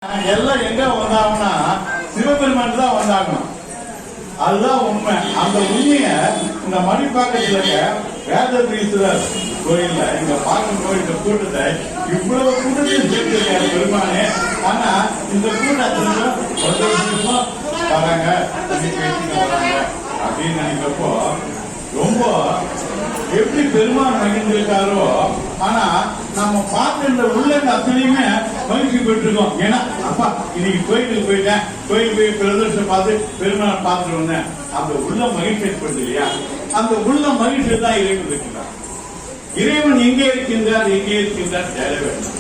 எல்லாம் எங்க வந்தாங்கன்னா சிவபெருமான் தான் வந்தாகணும். அதுதான் உண்மை. அந்த உண்மைய இந்த மணிப்பாக்கத்துல வேதபீஸ்வரர் கோயில்ல இங்க பார்க்கும் கோயில் கூட்டத்தை இவ்வளவு கூட்டத்தையும் சேர்த்திருக்காரு பெருமானே. ஆனா இந்த கூட்டத்துல வராங்க அப்படின்னு நினைக்கிறப்போ ரொம்ப எப்படி பெருமான் மகிழ்ந்திருக்காரோ. ஆனா நம்ம பார்க்கின்ற உள்ள அத்தனையுமே மகிழ்ச்சி பெற்றிருக்கோம். ஏன்னா அப்பா இன்னைக்கு கோயிலுக்கு போயிட்டேன், கோயில் போய் பிரதர்ஷனம் பார்த்து பெருமானை பார்த்துட்டு வந்தேன். அந்த உள்ள மகிழ்ச்சி ஏற்படுது இல்லையா? அந்த உள்ள மகிழ்ச்சி தான் இறைவன் இருக்கின்றார். இறைவன் எங்கே இருக்கின்றார்? எங்கே இருக்கின்றார் தேட வேண்டும்.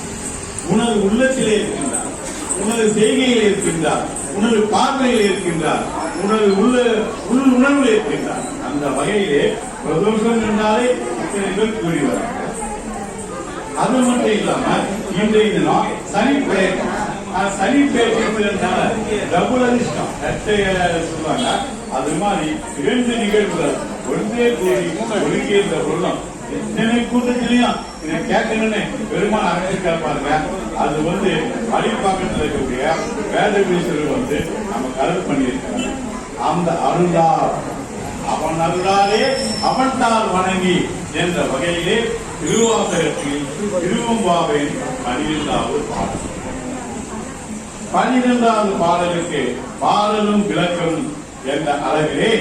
உனது உள்ளத்திலே இருக்கின்றார், உனது செய்கையில் இருக்கின்றார், உனது பார்வையில் இருக்கின்றார், உனது உள் உணர்வில் இருக்கின்றார். அந்த வகையிலே பிரதோஷம் என்றாலே இத்தனை பேர் கூறி வர. அது மட்டும் இல்லாம இன்றைய தினம் சனிப்பெயர்ச்சி. சனிப்பெயர்ச்சி டபுள் அதிர்ஷ்டம் சொல்லுவாங்க. அது மாதிரி 2 நிகழ்வுகள் ஒன்றே கூடி ஒழுங்கி இந்த பொருளும் இத்தனை கூட்டத்திலையும் இதை கேட்கணும்னு பெருமாள் அமைச்சிருக்கா பாருங்க. அது அடிப்பாக்கத்தில் இருக்கக்கூடிய வேதபீஸ்வரர் நம்ம கருத்து பண்ணியிருக்காங்க. அந்த அருளார் அவன் அருளாலே அவன்தால் வணங்கி என்ற வகையிலே திருவாசகத்தில் திருவம்பாவின் 12வது பாடல். 12வது பாடலுக்கு பாடலும் விளக்கம் என்ற அளவிலே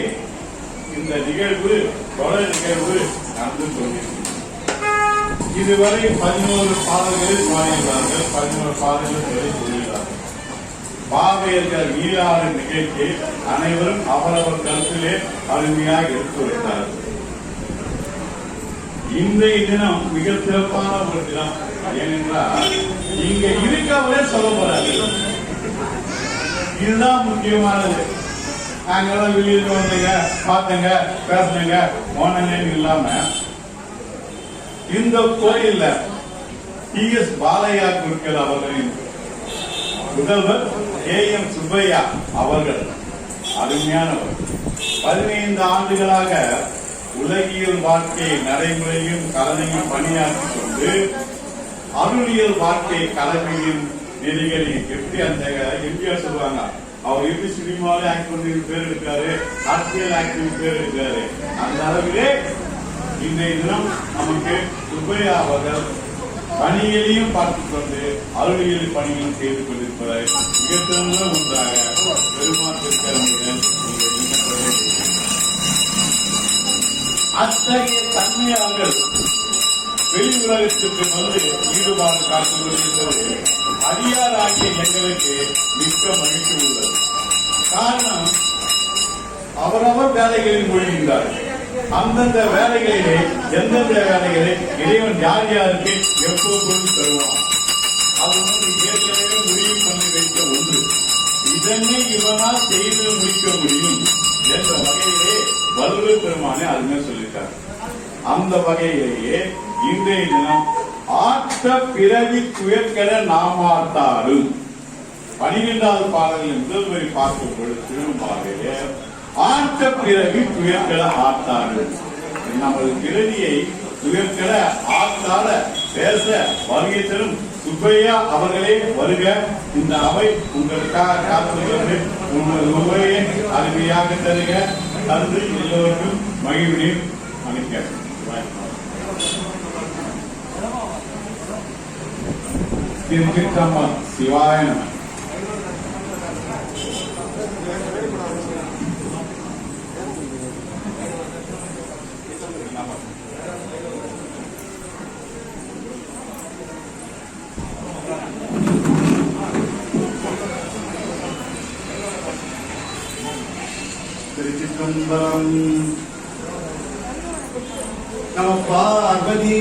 இந்த நிகழ்வு தொடர் நிகழ்வு நடந்து கொண்டிருக்கிறது. இதுவரை 11 பாடல்களில் பாடியுள்ளார்கள், 11 பாடல்கள் வரை கூறுகிறார்கள். பாவையர்கள் நீராடும் நிகழ்ச்சி அனைவரும் அவரவர் கருத்திலே அருமையாக எடுத்துரைத்தார்கள். இன்றைய தினம் மிக சிறப்பான ஒரு தினம். ஏனென்றால் இங்க இருக்கவரே சொல்ல போறாரு. இதுதான் முக்கியமானது. நாங்கெல்லாம் வெளியிட்டு வந்தீங்க, பார்த்தங்க, பேசுனங்க, போனங்கன்னு இல்லாம இந்த கோயில்ல டி.எஸ். பாலையா குருக்கள் அவர்களின் முதல்வர் கே.எம். சுப்பையா அவர்கள் அருமையானவர். 15 ஆண்டுகளாக உலகியல் வாழ்க்கை நடைமுறையும் கலனையும் பணியாற்றிக் கொண்டு அருளியல் வாழ்க்கை கலவையின் நெறிகளை எப்படி அந்த எம்ஜிஆர் சொல்லுவாங்க, அவர் எப்படி சினிமாவில ஆக்ட் பண்ணி பேர் இருக்காரு, அரசியல் ஆக்டிவ் பேர் இருக்காரு. அந்த அளவிலே இன்றைய தினம் நமக்கு சுப்பையா அவர்கள் பணிகளையும் பார்த்துக் கொண்டு அருளியல் பணியும் செய்து கொண்டிருப்பதை மிகச்சிறந்த ஒன்றாக பெருமாற்றிருக்கிறவர்கள் அத்தகைய தன்மையாளர்கள் வெளி உலகத்திற்கு ஈடுபாடு காட்டுக் கொண்டிருப்பது அடியாராகிய எங்களுக்கு மிக்க மகிழ்ச்சி உள்ளது. காரணம், அவரவர் வேலைகளில் மொழிகின்றார்கள். அந்தந்த வேலைகளிலே எந்தெந்த வேலைகளை இறைவன் யார் யாருக்கு எப்போது தருவான் அது ஏற்கனவே முடிவு பண்ணி வைக்க ஒன்று. இதனை இவனால் செய்து முடிக்க முடியும் என்ற வகையிலே வள்ளுவர் பெருமானே அதுமே சொல்லியிருக்கார். அந்த வகையிலேயே இன்றைய தினம் ஆற்ற பிறவி துயர்கெட நாமாத்தாலும் 12வது பாடலில் முதல் வரி பார்க்கும் பொழுது திரும்பாவே ஆற்ற பிறவி துயர்கெட ஆத்தாடு. நமது பிறவியை துயர்கெட ஆத்தாட பேச வருகை தரும் சுப்பையா அவர்களே வருக. இந்த அவை உங்களுக்காக காத்துள்ளது. உங்கள் உபையை அருமையாக தருக. தந்து எல்லோருக்கும் மகிழ்வினையும் அளிக்க. திருச்சிற்றம்பலம். சிவாய நம. திருச்சிற்றம்பலம். நம பார்வதி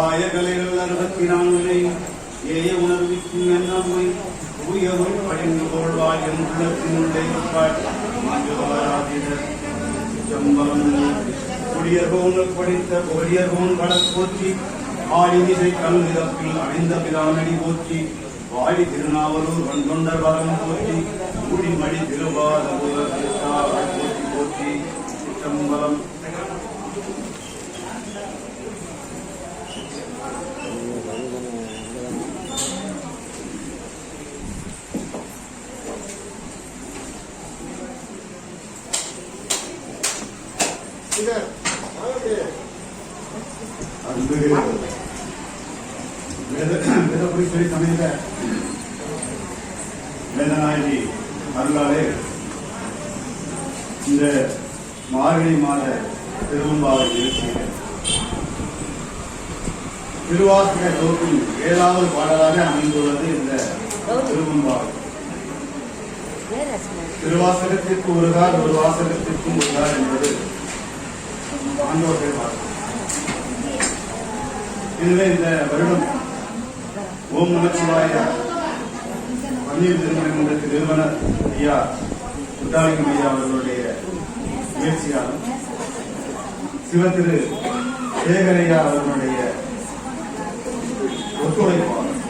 ஆயகலைகள் 64 ஏய உணர்விக்கும் என்னம்மை உயரும் படிந்து கொள்வாய் என்றுள்ளத்தினுடைய குடியர்கோன் படித்த கொடியர்கோன் கடல் போற்றி ஆயுதிசை கல்விதப்பில் அடைந்த பிரானடி போற்றி வாடி திருநாவலூர் வந்தொண்டர் வரம் போற்றி மூடிமடி திருவாத போற்றி போற்றி சிற்றம்பலம். வேதபுரீஸ்வரி சமேத வேதநாயகி அருளாலே இந்த மார்கழி மாத திருவம்பாவை நிகழ்ச்சியில் திருவாசக தொகுப்பில் 7வது பாடலாக அமைந்துள்ளது இந்த திருவம்பாவை. திருவாசகத்திற்கு ஒரு கால் ஒரு வாசகத்திற்கும் ஒரு கால் என்பது ஆண்டோர்கள் பார்க்கும். இதுவே இந்த வருடம் ஓம் நமச்சிவாய பன்னீர் திருமணங்களுக்கு நிறுவனர் ஐயா முத்தாலிங்கம் ஐயா அவர்களுடைய முயற்சியாலும் சிவத்திரு சேகரையா அவர்களுடைய ஒத்துழைப்பாளர்,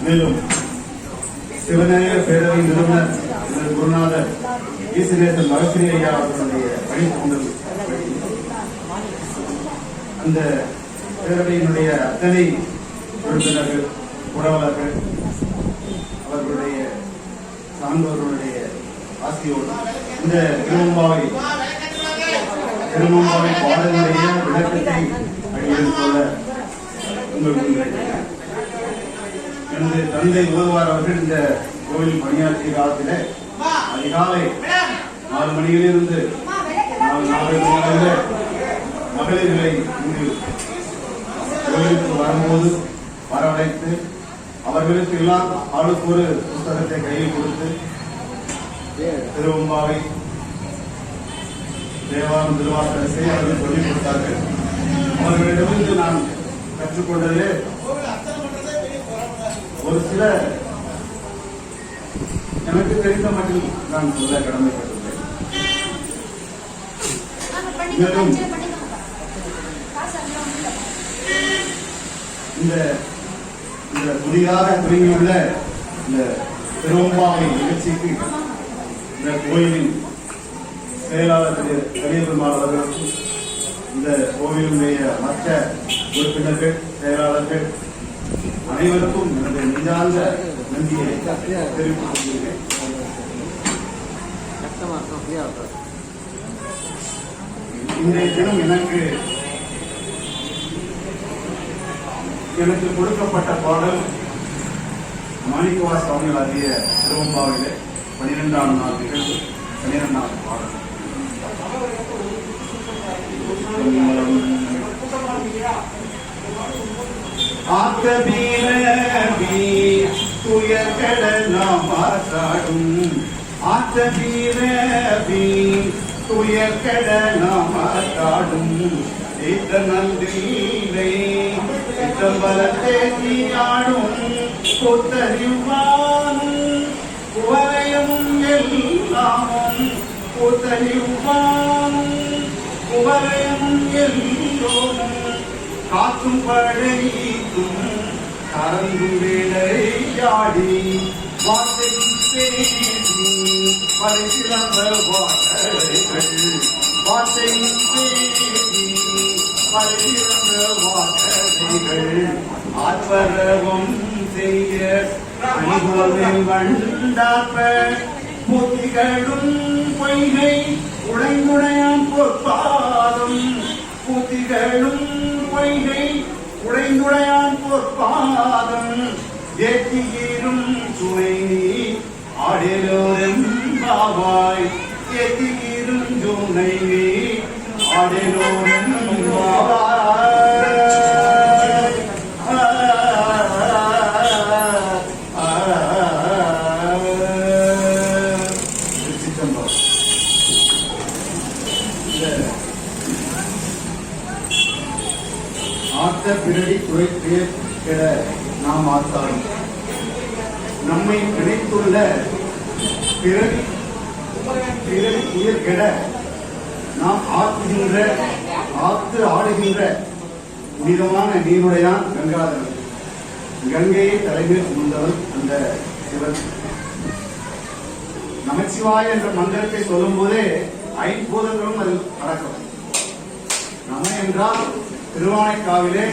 மேலும் சிவநேய பேரவை நிறுவனர் குருநாதர் ஈசநேசன் மகசிரி ஐயா அவர்களுடைய வழித்தொண்டல், அந்த பேரவையினுடைய அத்தனை உறுப்பினர்கள், உறவாளர்கள், அவர்களுடைய சான்றோர்களுடைய ஆசியோடு இந்த திருவம்பாவை பாடலுடைய விளக்கத்தை அடியெடுத்துள்ள உங்களுக்கு எனது தந்தை ஓதுவார் அவர்கள் இந்த கோவில் பணியாற்றிய காலத்தில் அதிகாலை 4 மணியிலிருந்து 4 மணிகளில் மகளிர்களை இங்கு கோவிலுக்கு வரும்போது வரவழைத்து அவர்களுக்கு எல்லாம் ஆளுக்கு ஒரு புத்தகத்தை கையில் கொடுத்து திருவம்பாவை தேவாரம் திருவாசகத்தை அவர்கள் சொல்லிக் கொடுத்தார்கள். அவர்களிடமிருந்து நான் கற்றுக்கொண்டதிலே ஒரு சில எனக்கு தெரிந்த மட்டும் நான் சொல்ல கடமைப்பட்டுள்ளேன். மேலும் இந்த புதிதாக துவங்கியுள்ள இந்த திருவம்பாவை நிகழ்ச்சிக்கு இந்த கோயிலின் செயலாளர் கலியபெருமாள் அவர்களுக்கும் இந்த கோவிலுடைய மற்ற உறுப்பினர்கள், செயலாளர்கள் அனைவருக்கும் எனது நெஞ்சார்ந்த நன்றியை தெரிவித்துக் கொள்கிறேன். இன்றைய தினம் எனக்கு கொடுக்கப்பட்ட பாடல் மாணிக்கவா சுவாமிகள் ஆகிய திருவம்பாவிலே 12ஆம் நாள் நிகழ்வு, 12வது பாடல். ஆத்தபீரபி துயர்கட நாம் ஆசாடும், ஆத்தபீரபி துயர்கட நாம் ஆசாடும், இத்த நன்றிலை சித்தம்பலத்தை நீயாடும் கூத்தறிவானும் குவரையும் எல்லாமும், கூத்தறிவானும் குவரையும் எல்லோரும் காக்கும் படைக்கும் கறந்து வேலையாடி வார்த்தை பேசி பரிசிலம்ப வார்த்தைகள், வார்த்தை பேசி பரிசிலம்ப வார்த்தைகள் ஆத்வரவம் செய்ய அணிகோவில் வண்டாப்ப பூத்திகளும் பொய்கை உடைந்துடையான் பொற்பாதம், பூத்திகளும் பொய்கை உடைந்துடையான் பொற்பாதம் ஏத்தியிரும் சுனை ஆடலோரும் பாவாய், ஏத்தியிரும் சுனை ஆடலோரும் பாவாய். ஆத்த பிறடி குறைக்க நாம் ஆத்தாலும் நம்மை நினைத்துள்ள பிறடி உயிர்கெட நாம் ஆத்து ஆடுகின்ற புனிதமான நீருடையான் கங்காதரன். கங்கையை தலைமையில் சுமந்தவன் அந்த சிவன். நமச்சிவாய என்ற மந்திரத்தை சொல்லும் போதே ஐம்பூதங்களும் அதில் அடக்கம். நம என்றால் திருவானைக்காவிலே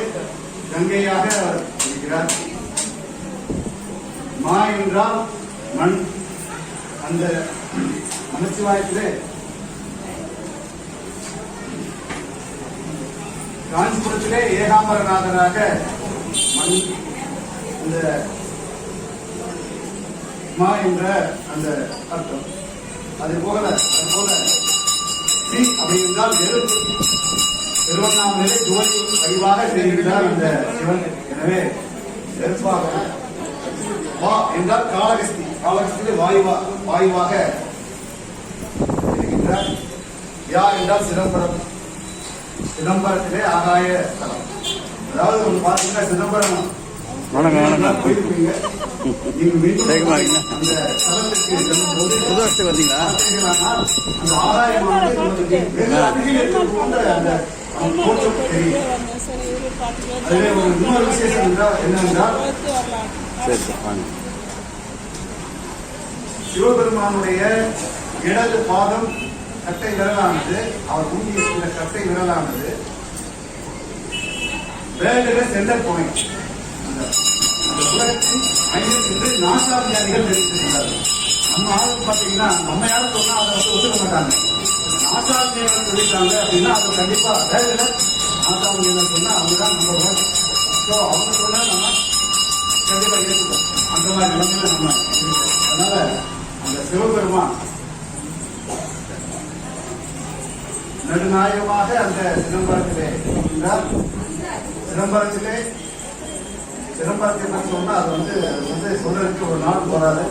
கங்கையாக அவர் இருக்கிறார். மா என்றால் மண். அந்த நமச்சிவாயத்திலே காஞ்சிபுரத்திலே ஏகாம்பரநாதராக மண் இந்த மா என்ற அந்த அர்த்தம். அது போல அப்படி என்றால் நெருப்பு. திருவண்ணாமலையிலே ஜோதி வடிவாக செய்கிறார் அந்த சிவன். எனவே நெருப்பாக வா என்றால் காளகஸ்தி. காளகஸ்தியிலே வாயுவாக இருக்கின்றார். யா என்றால் சிதம்பரம். சிதம்பரத்திலே ஆகாய தலம். அதாவது ஒன்று பார்த்தீங்கன்னா சிதம்பரம் போயிருப்பீங்க. நீங்க மீண்டும் அந்த தலத்திற்கு செல்லும்போது அந்த ஆகாயமானது வெகு அருகில் இருக்கின்ற அந்த தோற்றம் தெரியும். அதிலே ஒரு இன்னொரு விசேஷம் என்னவென்றால் சிவபெருமானுடைய இடது பாதம் கட்டை விரலானது, அவர் ஊட்டிய இந்த கட்டை விரலானது வேலையில சென்டர் பாயிண்ட். அந்த உலகத்தின் மையம் என்று நாசாவியாதிகள் தெரிவித்திருக்கிறார்கள். நம்ம ஆளுக்கு பார்த்தீங்கன்னா நம்ம யாரும் சொன்னா அதை ஒத்துக்க மாட்டாங்க. நாசாவியாதிகள் சொல்லிட்டாங்க அப்படின்னா அதை கண்டிப்பா வேலையில நாசாவியாதிகள் சொன்னா அவங்கதான் நம்பர் ஒன். ஸோ அவங்க சொன்னா நம்ம கண்டிப்பா ஏற்றுக்கோம். அந்த மாதிரி நிலைமையில நம்ம இருக்கோம். அதனால அந்த சிவபெருமான் நடுநாயகமாக அந்த சிதம்பரத்திலே இருந்தார். சிதம்பரத்தை பற்றி சொன்னா அது வந்து சொல்றதுக்கு ஒரு நாள் போறாது.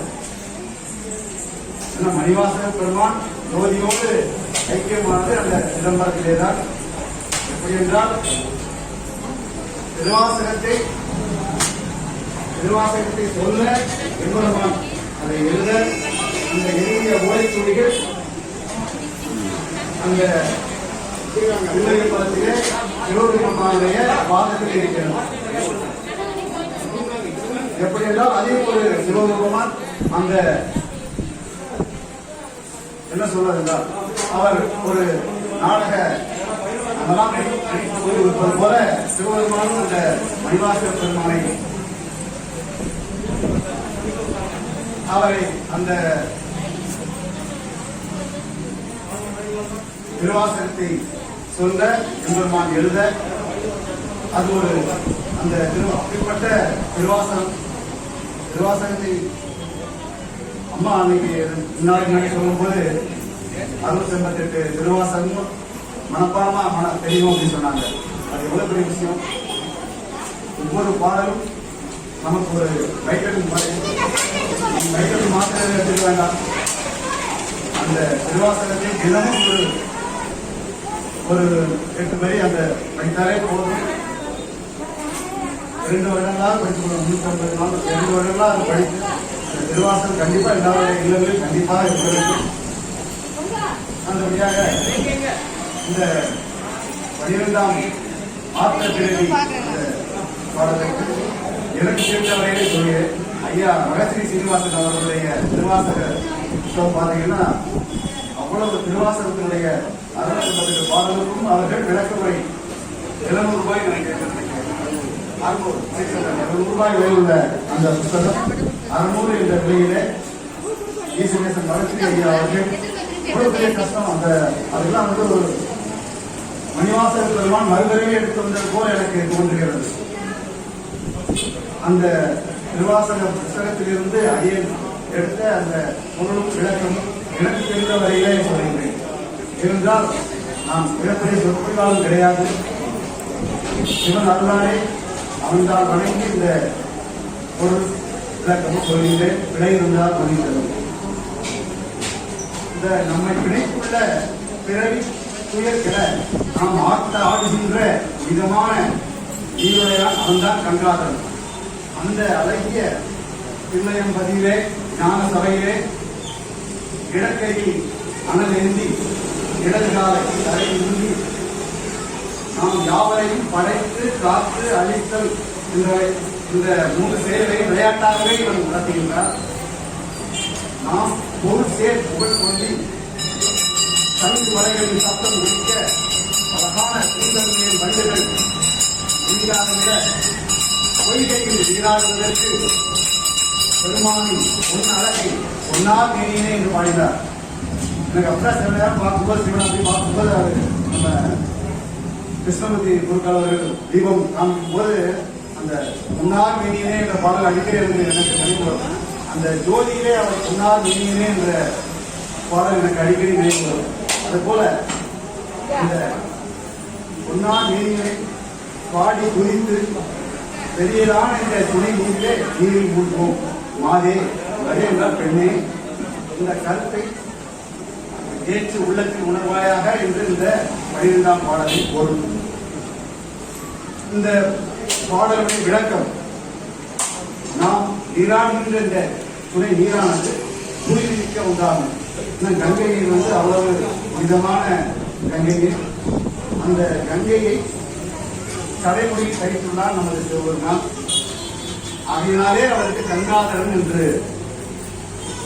மணிவாசக பெருமான் ஜோதியோடு ஐக்கியமானது அந்த சிதம்பரத்திலே தான். எப்படி என்றால் திருவாசகத்தை சொல்ல எம்பெருமான் அதை எழுத அந்த எழுதிய ஓலைச்சுவடிகள் அந்த பலத்திலே சிவபெருமானுடைய பாதத்தில் இருக்கிறது. எப்படி என்றால் அதே ஒரு சிவபெருமான் அந்த என்ன சொல்வது என்றால் அவர் ஒரு நாடக அதெல்லாம் இருப்பது போல சிவபெருமானும் அந்த மணிவாசக பெருமானை அவரை அந்த திருவாசகத்தை சொல்ல எம்பெருமான் எழுத அது ஒரு அந்த அப்படிப்பட்ட திருவாசகத்தை அம்மா அன்னைக்கு முன்னாடி சொல்லும் போது 688 திருவாசகம் மனப்பாடமா தெரியும் அப்படின்னு சொன்னாங்க. அது எவ்வளவு பெரிய விஷயம். ஒவ்வொரு பாடலும் நமக்கு ஒரு வைட்டமின் மாத்திரை எடுத்துக்க வேண்டாம். அந்த திருவாசகத்தை தினமும் ஒரு 8 வரி அந்த படித்தாலே போதும். 2 வருடங்களாக படிச்சுக்கணும். 150 நாள் 2 வருடங்களாக அது படித்து அந்த திருவாசகம் கண்டிப்பா எல்லாருடைய இல்லங்களில் கண்டிப்பாக இருக்க வேண்டும். அந்த வழியாக இந்த 12ஆம் ஆத்த பிறவி பாடலுக்கு எனக்கு தெரிந்த வரையிலே சொல்கிறேன். ஐயா மகஸ்ரீ சீனிவாசன் அவர்களுடைய திருவாசக புத்தகம் பார்த்தீங்கன்னா அவ்வளவு திருவாசகத்தினுடைய 650 பாடலுக்கும் அவர்கள் விளக்கமுறை 700 ரூபாய் நினைக்கிறேன். 600 ரூபாய் விலை உள்ள அந்த புத்தகம் 600 என்ற விலையிலே ஈஸ்வரேசன் மகஸ்ரீ ஐயா அவர்கள் எவ்வளவு பெரிய கஷ்டம். அதெல்லாம் வந்து ஒரு மணிவாசக பெருமான் மறுதறிவே எடுத்து வந்தது போல எனக்கு தோன்றுகிறது. அந்த திருவாசக புத்தகத்திலிருந்து அடியேன் எடுத்த அந்த பொருளும் விளக்கமும் எனக்கு தெரிந்த வரையிலே சொல்கிறேன். இருந்தால் நாம் மிகப்பெரிய சொற்கொள்ளாலும் கிடையாது. சிவன் அருளாலே அவன்தான் வணங்கி இந்த பொருள் விளக்கமும் சொல்கிறேன். விடை இருந்தால் மனிதரும் இந்த நம்மை பிணைத்துள்ள பிறவி துயர்கிற நாம் ஆடுகின்ற விதமான ஈரோடையான் அவன்தான் கங்காதன். அந்த அழகிய பிள்ளையம்பதியிலே ஞான சபையிலே இடக்கையில் அனல் ஏந்தி இடது காலை தரையில் உந்தி நாம் யாவரையும் படைத்து காத்து அழித்தல் இந்த 3 செயலை விளையாட்டாகவே இவர் நடத்துகின்றார். நாம் பொருள் சேர் புகழ் கொண்டு சங்கு வரைகளின் சத்தம் ஒழிக்க அழகான தீந்தன்மையின் வண்டுகள் நீங்காத விட பொய்கையில் நீராடுவதற்கு பெருமானின் பொன் அழகை பொன்னார் மேனியினே என்று பாடினார். எனக்கு அப்படிதான் சில நேரம் பார்க்கும்போது சிவன் அப்படி பார்க்கும்போது அவர் நம்ம கிருஷ்ணமூர்த்தி குருக்கள் அவர்கள் தீபம் காமிக்கும் போது அந்த பொன்னார் மேனியினே என்ற பாடல் அடிக்கடி எனக்கு நினைவு வரும். அந்த ஜோதியிலே அவர் பொன்னார் மேனியினே என்ற பாடல் எனக்கு அடிக்கடி நினைவு வரும். அது போல இந்த பொன்னார் மேனியினை பாடி குறித்து பெரியதான இந்த துணை நீரிலே நீரில் மூழ்கும் மாதே வரே என்றால் பெண்ணே இந்த கருத்தை ஏற்று உள்ளத்தில் உணர்வாயாக என்று இந்த 12ஆம் பாடலில் பொருள். இந்த பாடலுடைய விளக்கம், நாம் நீராடுகின்ற இந்த துணை நீரானது தூய்மிக்க உண்டாகும். கங்கை நீர் அவ்வளவு விதமான கங்கை நீர். அந்த கங்கையை தலைமுறையில் கழித்துள்ளார் நமது சிவபெருமான். ஆகையினாலே அவருக்கு கங்காதரன் என்று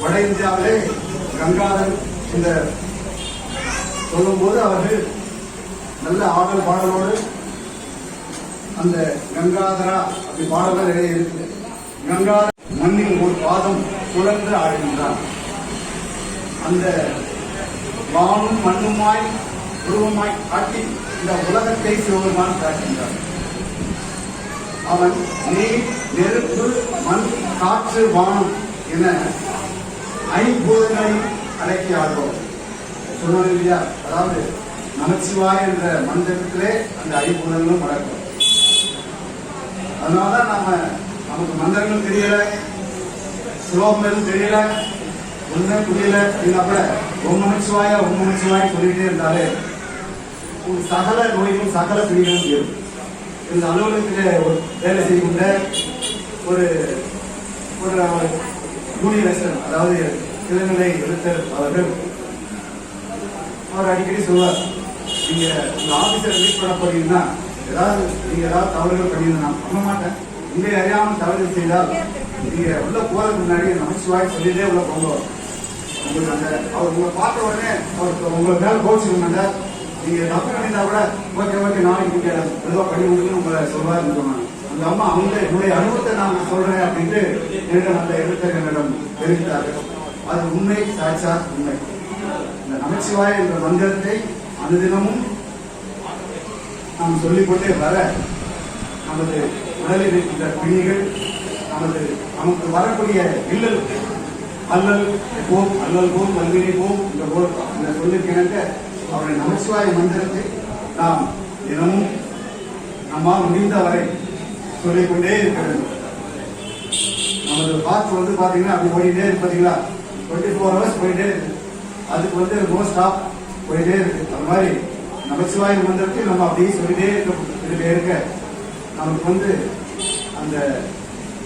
வட இந்தியாவிலே கங்காதரன் இந்த சொல்லும்போது அவர்கள் நல்ல ஆடல் பாடலோடு அந்த கங்காதரா அப்படி பாடல்கள் நிறைய இருக்கு. கங்காதர மண்ணில் ஒரு பாதம் சுழன்று ஆடுகின்றான். அந்த வானும் மண்ணுமாய் உருவமாய் காட்டி இந்த உலகத்தை சிவபெருமான் காட்டுகின்றான். அவன் நீர், நெருப்பு, மண், காற்று, வானம் என ஐம்பூதங்களை அடக்கி ஆடுவோம் சொன்னது இல்லையா? அதாவது நமச்சிவாய் என்ற மந்திரத்திலே அந்த ஐம்பூதங்களும் அடக்கும். அதனாலதான் நமக்கு மந்திரங்களும் தெரியல, ஸ்லோகம் தெரியல, ஒண்ணுமே புரியல அப்படின்னா கூட ஓம் நமச்சிவாய் சொல்லிட்டே இருந்தாலே சகல நோய்களும் சகல பிரிகளும் தீரும். இந்த அலுவலகத்தில் வேலை செய்கின்ற ஒரு யூனிவர்சல், அதாவது இளநிலை எழுத்தர் அவர்கள் அவர் அடிக்கடி சொல்வார், நீங்க உங்க ஆபீசர் மீட் பண்ண போறீங்கன்னா நீங்க ஏதாவது தவறுகள் பண்ணியிருந்தா நான் பண்ண மாட்டேன், உங்களை அறியாமல் தவறு செய்தால் நீங்க உள்ள போறதுக்கு முன்னாடி நமச்சிவாய் சொல்லிட்டே உள்ள போங்க. உங்களுக்கு அந்த அவர் உங்களை பார்த்த உடனே அவர் உங்களை மேல கோச்சிக்க மாட்டார். நீங்க தப்பு பண்ணியிருந்தா கூட ஓகே நாளைக்கு நீங்க எதுவா பண்ணி கொடுக்கணும் உங்களை சொல்வாருன்னு சொன்னாங்க. அந்த அம்மா என்னுடைய அனுபவத்தை நான் சொல்றேன் அப்படின்ட்டு என்னிடம் அந்த எழுத்தர் என்னிடம் தெரிவித்தார்கள். அது உண்மை, சாட்சாத் உண்மை. இந்த நமச்சிவாய் என்ற மந்திரத்தை அனுதினமும் நாம் சொல்லிக்கொண்டே வர நமது உடலில் இருக்கின்ற பிணிகள், நமக்கு வரக்கூடிய இல்லல், அல்லல் போம் வல்வினை போம் இந்த சொல்லிருக்க அவருடைய நமச்சிவாய மந்திரத்தை நாம் தினமும் நம்மால் முடிந்த வரை சொல்லிக்கொண்டே இருக்க வேண்டும். நமது பாத்து பாத்தீங்கன்னா அப்படி போயிட்டே இருக்கு, பாத்தீங்களா 24 hours போயிட்டே இருக்கு. அதுக்கு நோ ஸ்டாப் போயிட்டே இருக்கு. அது மாதிரி நமச்சிவாய மந்திரத்தை நம்ம அப்படியே சொல்லிட்டே இருக்க நமக்கு அந்த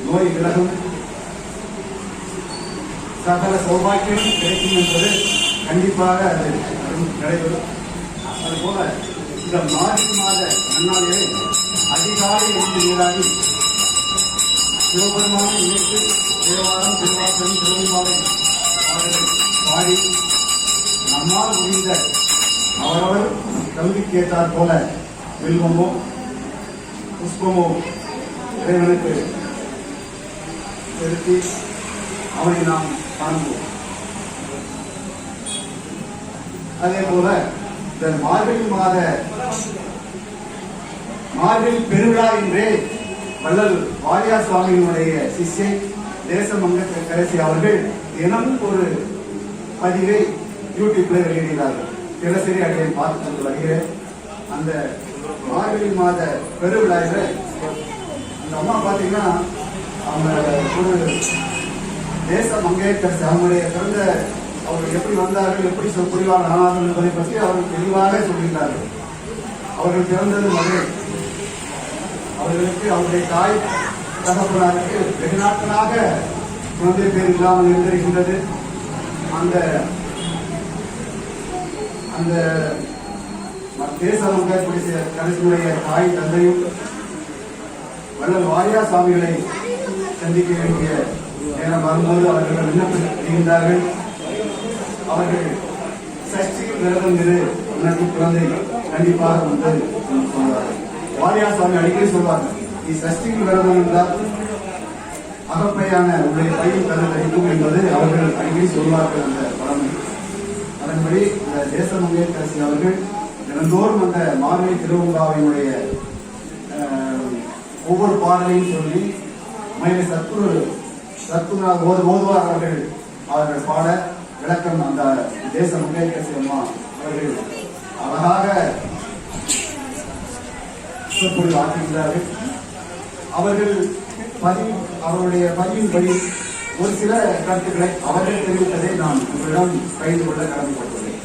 நோய் விலகும், சகல சௌபாக்கியம் கிடைக்கும் என்பது கண்டிப்பாக அது நடைபெறும். அதுபோல இந்த மார்கழி மாத நன்னாளிலே அதிகாலை எழுந்து நீராடி சிவபெருமானை இணைத்து தேவாரம், திருவாசகம், திருவெம்பாவை பாடி நம்மால் முடிந்த அவரவர் கல்விக்கு ஏற்றாற் போல வில்வமோ புஷ்பமோ இறைவனுக்கு செலுத்தி அவனை நாம் காண்போம். அதே போல இந்த மார்கழி பெருவிழா என்றே வள்ளல் வாரியார் சுவாமியினுடைய சிஷ்யை தேசமங்க கரசி அவர்கள் தினமும் ஒரு பதிவை யூடியூப்ல வெளியிடுகிறார்கள். தினசரி அடையை பார்த்து வருகிறேன். அந்த மார்கழி மாத பெருவிழாவில் அந்த அம்மா பார்த்தீங்கன்னா அவங்க ஒரு தேச மங்கையரசி அவங்களுடைய பிறந்த அவர்கள் எப்படி வந்தார்கள், எப்படி புரிவார் ஆனார்கள் என்பதை பற்றி அவர்கள் தெளிவாக சொல்கிறார்கள். அவர்கள் பிறந்தது மதுரை. அவர்களுக்கு அவருடைய தாய் தகப்பனாருக்கு வெகு நாட்களாக குழந்தை பேர் இல்லாமல் இருந்திருக்கின்றது. அந்த அந்த தேச மங்கையரசி கடைசியுடைய தாய் தந்தையும் வள்ளல் வாரியார் சுவாமிகளை சந்திக்க வேண்டிய நேரம் வரும்போது அவர்கள் விண்ணப்பிக்கின்றார்கள். அவர்கள் சஷ்டியில் விரதம் இரு, உனக்கு குழந்தை கண்டிப்பாக வந்து சொல்வார்கள். வாரியார் சுவாமி அடிக்கடி சொல்வார்கள், நீ சஷ்டியில் விரதம் என்றால் அகப்பையான உடைய பையில் கருத்து அளிக்கும் என்பது அவர்கள் அடிக்கடி சொல்வார்கள். அந்த பழமை அதன்படி இந்த தேச முன்னேற்றரசி அவர்கள் தினந்தோறும் அந்த மார்கழி திருவங்காவினுடைய ஒவ்வொரு பாடலையும் சொல்லி மயிலை சத்குருநாத் ஓதுவார் அவர்கள் பாட விளக்கம் அந்த தேச முன்னேற்றரசி அம்மா அவர்கள் அழகாக சொற்பொழிவு ஆற்றுகிறார்கள். அவருடைய பதிவின்படி ஒரு சில கருத்துக்களை அவர்கள் தெரிவித்ததை நான் உங்களிடம் பகிர்ந்து கொள்ள கடமைப்பட்டுள்ளேன்.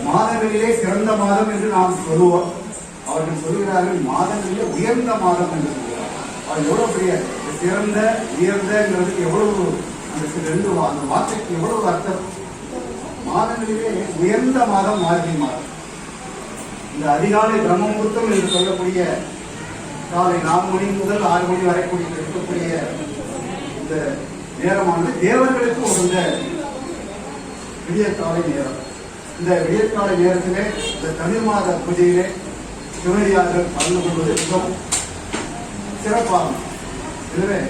மாதங்களிலே சிறந்த மாதம் என்று நாம் சொல்லுவோம். அவர்கள் சொல்கிறார்கள் மாதங்களிலே உயர்ந்த மாதம் என்று சொல்கிறார். அவர் எவ்வளவு பெரிய சிறந்த உயர்ந்தங்கிறதுக்கு எவ்வளவு அந்த வார்த்தைக்கு எவ்வளவு அர்த்தம். மாதங்களிலே உயர்ந்த மாதம் மார்கழி மாதம். இந்த அதிகாலை பிரம்மமுகூர்த்தம் என்று சொல்லக்கூடிய காலை 4 மணி முதல் 6 மணி வரை இருக்கக்கூடிய இந்த நேரமானது தேவர்களுக்கு உகந்த விடியற்காலை நேரம். இந்த விடியற்காலை நேரத்திலே இந்த தமிழ் மாத பூஜையிலே சிவனடியார்கள் கலந்து கொள்வது மிகவும் சிறப்பாகும். எனவே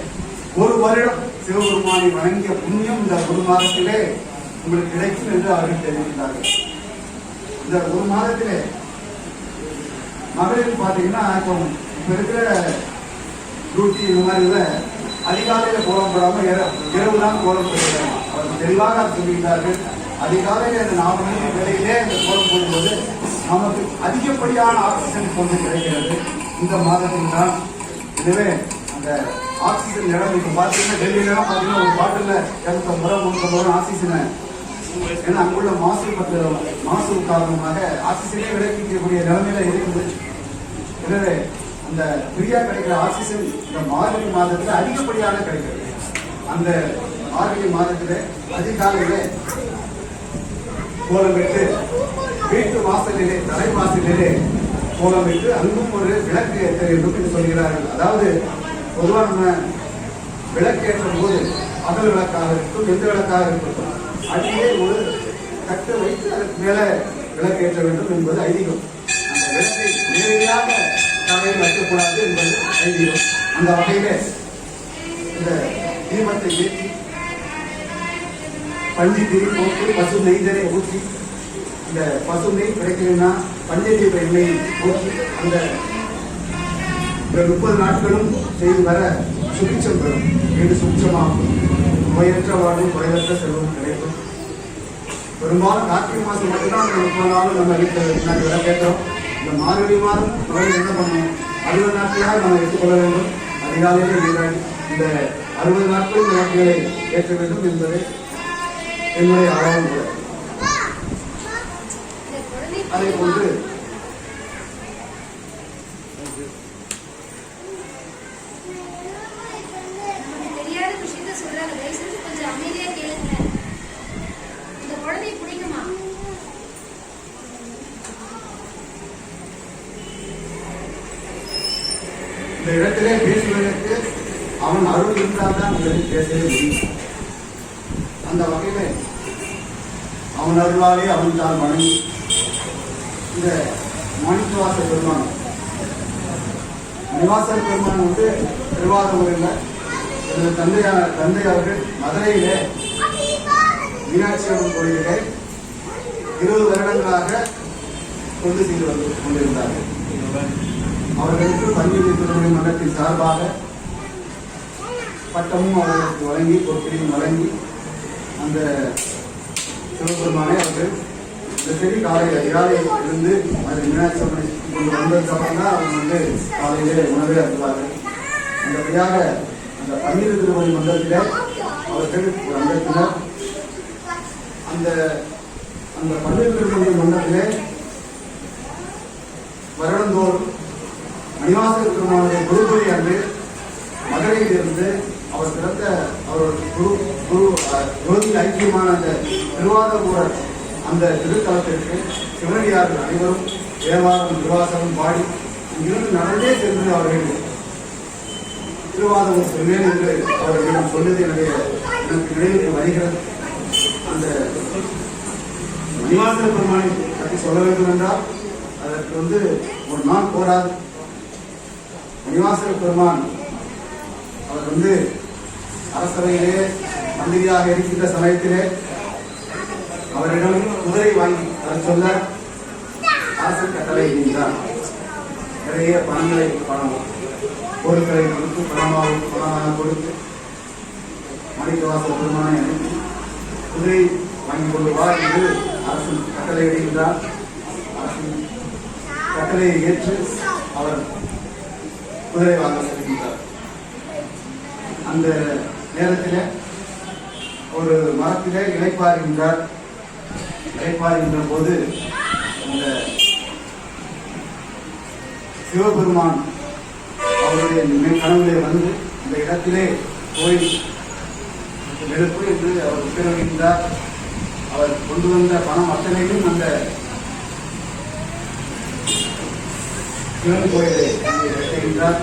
ஒரு வருடம் சிவபெருமானை வணங்கிய புண்ணியம் இந்த ஒரு மாதத்திலே உங்களுக்கு கிடைக்கும் என்று அவர்கள் தெரிவித்தார்கள். இந்த ஒரு மாதத்திலே மகளிர் பார்த்தீங்கன்னா இப்ப இருக்கிற டியூட்டி இந்த மாதிரி அதிகாலையில கோலம் போடாம இரவுதான் கோலம் போடுகிறாங்க. அவர்கள் தெளிவாக சொல்லுகிறார்கள். அதிகாலையில இந்த 4 மணி வேலையிலே இந்த கோலம் போடும்போது நமக்கு அதிகப்படியான ஆக்சிஜன் கொண்டு கிடைக்கிறது இந்த மாதத்தில் தான். எனவே அந்த ஆக்சிஜன் இடம் இப்ப பாத்தீங்கன்னா டெல்லியில பாத்தீங்கன்னா ஒரு பாட்டில் 250 ரூபாய் ஆக்சிஜனை, ஏன்னா அங்குள்ள மாசு காரணமாக ஆக்சிஜனே விளைவிக்கக்கூடிய நிலைமையில இருக்குது. எனவே அந்த ஃப்ரீயா கிடைக்கிற ஆக்சிஜன் இந்த மார்கழி மாதத்துல அதிகப்படியான கிடைக்கிறது. அந்த மார்கழி மாதத்துல அதிகாலையில கோலம் விட்டு வீட்டு வாசலிலே தலைவாசலிலே கோலம் விட்டு அங்கும் ஒரு விளக்கு ஏற்ற வேண்டும் என்று சொல்கிறார்கள். அதாவது பொதுவாக நம்ம விளக்கு ஏற்றும் போது அகல் விளக்காக இருக்கும், எந்த விளக்காக இருக்கட்டும், அடியே ஒரு தட்டு வைத்து அதற்கு மேல விளக்கு ஏற்ற வேண்டும் என்பது ஐதீகம். அந்த விளக்கை நேரடியாக தலையில் வைக்கக்கூடாது என்பது ஐதீகம். அந்த வகையில இந்த தீபத்தை ஏற்றி பஞ்சு திரி போட்டு பசு நெய்தரை ஊற்றி, இந்த பசு நெய் கிடைக்கலன்னா பஞ்சதீப எண்ணெயை ஊற்றி அந்த 30 நாட்களும் செய்து வர சுபிச்சம் பெறும். வீடு சுபிச்சமாகும், நோயற்ற வாழ்வும் குறைவற்ற செல்வம் கிடைக்கும். பெரும்பாலும் கார்த்திகை மாசம் மட்டும்தான் 30 நாளும் நம்ம வீட்டில் விளக்கேற்றோம். இந்த மார்கழி மாதம் என்ன பண்ணணும், 60 நாட்களாக நம்ம எடுத்துக்கொள்ள வேண்டும். அதிகாலையிலே நீராடி இந்த 60 நாட்களும் விளக்குகளை ஏற்ற வேண்டும் என்பதை என்னுடைய ஆர்வம் கூட. அதை போன்று தெரியாத விஷயத்த சொல்றாங்க, தயவு செஞ்சு கொஞ்சம் அமைதியா கேளுங்க. இந்த குழந்தை பிடிக்குமா? இந்த இடத்திலே பேசுவதற்கு அவன் அருள் இருந்தால் தான் உங்களுக்கு பேசவே முடியும். அந்த வகையில அவன் அருளாலே அவன் தான் வணங்கி இந்த மணிவாச பெருமான் மணிவாசல் பெருமான் வந்து திருவாரூரில் எனது தந்தை அவர்கள் மதுரையிலே மீனாட்சி அம்மன் கோயிலிலே 20 வருடங்களாக கொண்டு செய்து வந்து கொண்டிருந்தார்கள். அவர்களுக்கு பன்னிரு திருமணி மன்றத்தின் சார்பாக பட்டமும் அவர்களுக்கு வழங்கி பொறுப்பிலையும் வழங்கி அந்த சிவபெருமானை அவர்கள் தினசரி காலை அதிகாலையில் இருந்து அது மீனாட்சி அம்மனை கொண்டு வந்ததுக்கு அப்புறம் தான் அவங்க வந்து காலையிலே உணவை அருள்வார்கள். அந்தபடியாக அந்த பன்னிரு திருமணி மன்றத்திலே அவர்கள் ஒரு அங்கத்தினர் அந்த பன்னிரு திருமணி மன்றத்திலே வருடந்தோறும் மணிவாசல் பெருமானுடைய குருபுரி அன்று மதுரையில் இருந்து அவர் பிறந்த அவரோட ஜோதி ஐக்கியமான அந்த திருவாரூர் அந்த திருத்தலத்திற்கு சிவனடியார்கள் அனைவரும் தேவாரம் திருவாசகம் பாடி இங்கிருந்து நடந்தே சென்று அவர்கள் திருவாதம் சொல்வேன் என்று அவர்களிடம் சொன்னது எனக்கு நினைவுக்கு வருகிறது. அந்த மணிவாசக பெருமானை பற்றி சொல்ல வேண்டும் என்றால் அதற்கு ஒரு நாள் போராது. மணிவாசக பெருமான் அவர் அரசவையிலே மந்திரியாக இருக்கின்ற சமயத்திலே அவரிடம் குதிரை வாங்கி தர சொல்ல அரசர் கட்டளை இட்டார். நிறைய பொருட்களை கொடுத்து பணமாக கொடுத்து மாணிக்கவாசக பெருமானை அனுப்பி குதிரை வாங்கி கொண்டு வா என்று அரசன் கட்டளை இடுகின்றார். அரசன் கட்டளையை ஏற்று அவர் குதிரை வாங்க செல்கின்றார். அந்த நேரத்தில் ஒரு மரத்திலே இளைப்பாறுகின்றார். இளைப்பாறுகின்ற போது அந்த சிவபெருமான் அவருடைய கனவுலே இந்த இடத்திலே கோயில் எழுப்பு என்று அவர் உத்தரவிட்டார். அவர் கொண்டு வந்த பணம் அத்தனையும் அந்த சிவன் கோயிலை கட்டுகின்றார்.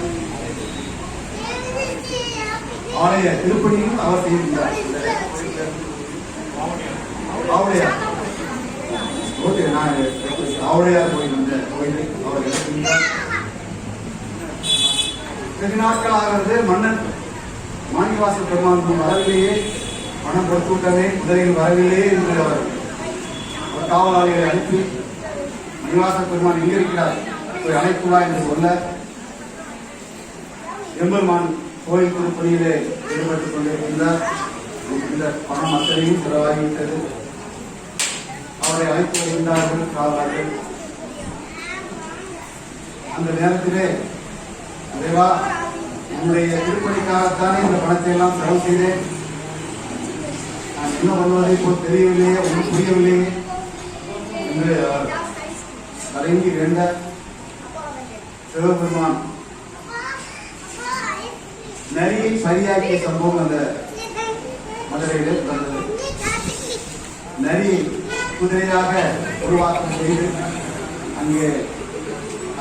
ஆலய திருப்பணியும் அவர் செய்கின்றார். ஆவுடையார் கோயில் அந்த கோயிலை அவர் எழுப்புகின்றார். வெகு நாட்களாகிறது மன்னன் மாணிக்கவாசக பெருமான் வரவில்லையே, பணம் கொடுத்து விட்டனே, குதிரையில் வரவில்லையே என்று அவர் காவலாளிகளை அனுப்பி மணிவாசக பெருமான் எங்கே இருக்கிறார் போய் அழைப்புவா என்று சொல்ல எம்பெருமான் கோயில் திருப்பணியிலே ஈடுபட்டுக் கொண்டிருக்கின்றார். இந்த பணம் அத்தனையும் செலவாகிவிட்டது. அவரை அழைத்து வருகின்றார்கள் காவலர்கள். அந்த நேரத்திலே தேவா, உன்னுடைய திருப்பணிக்காகத்தானே இந்த பணத்தை எல்லாம் செலவு செய்தேன். நான் என்ன பண்ணுவதை போல் தெரியவில்லையே, ஒன்றும் புரியவில்லையே என்று அவர் கலங்கி வேண்ட சிவபெருமான் நரியை சரியாக்கிய சம்பவம் அந்த மதுரையிலே நடந்தது. நரி குதிரையாக உருவாக்கம் செய்து அங்கே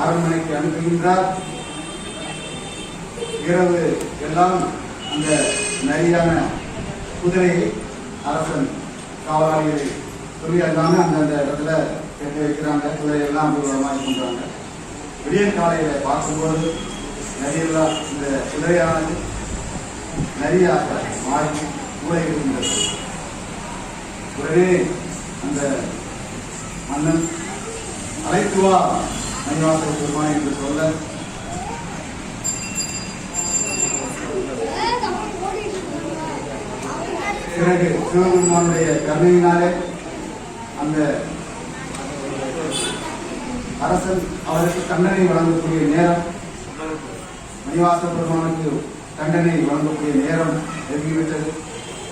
அரண்மனைக்கு அனுப்புகின்றார். இரவு எல்லாம் அந்த நரியான குதிரையை அரசன் காவலாளிகளை சொல்லி எல்லாமே அந்தந்த இடத்துல கட்டி வைக்கிறாங்க. குதிரையெல்லாம் அபூர்வமாக கொண்டாங்க. விடியற் காலையில பார்க்கும்போது நரியெல்லாம் இந்த குதிரையானது நரியாக மாறி மூளைகின்றது. உடனே அந்த மன்னன் அழைத்து வா மணிவாசக பெருமான் என்று சொல்ல பிறகு சிவபெருமானுடைய கருணையினாலே அந்த அரசன் அவருக்கு தண்டனை வழங்கக்கூடிய நேரம், மணிவாசக பெருமானுக்கு தண்டனை வழங்கக்கூடிய நேரம் நெருங்கிவிட்டது.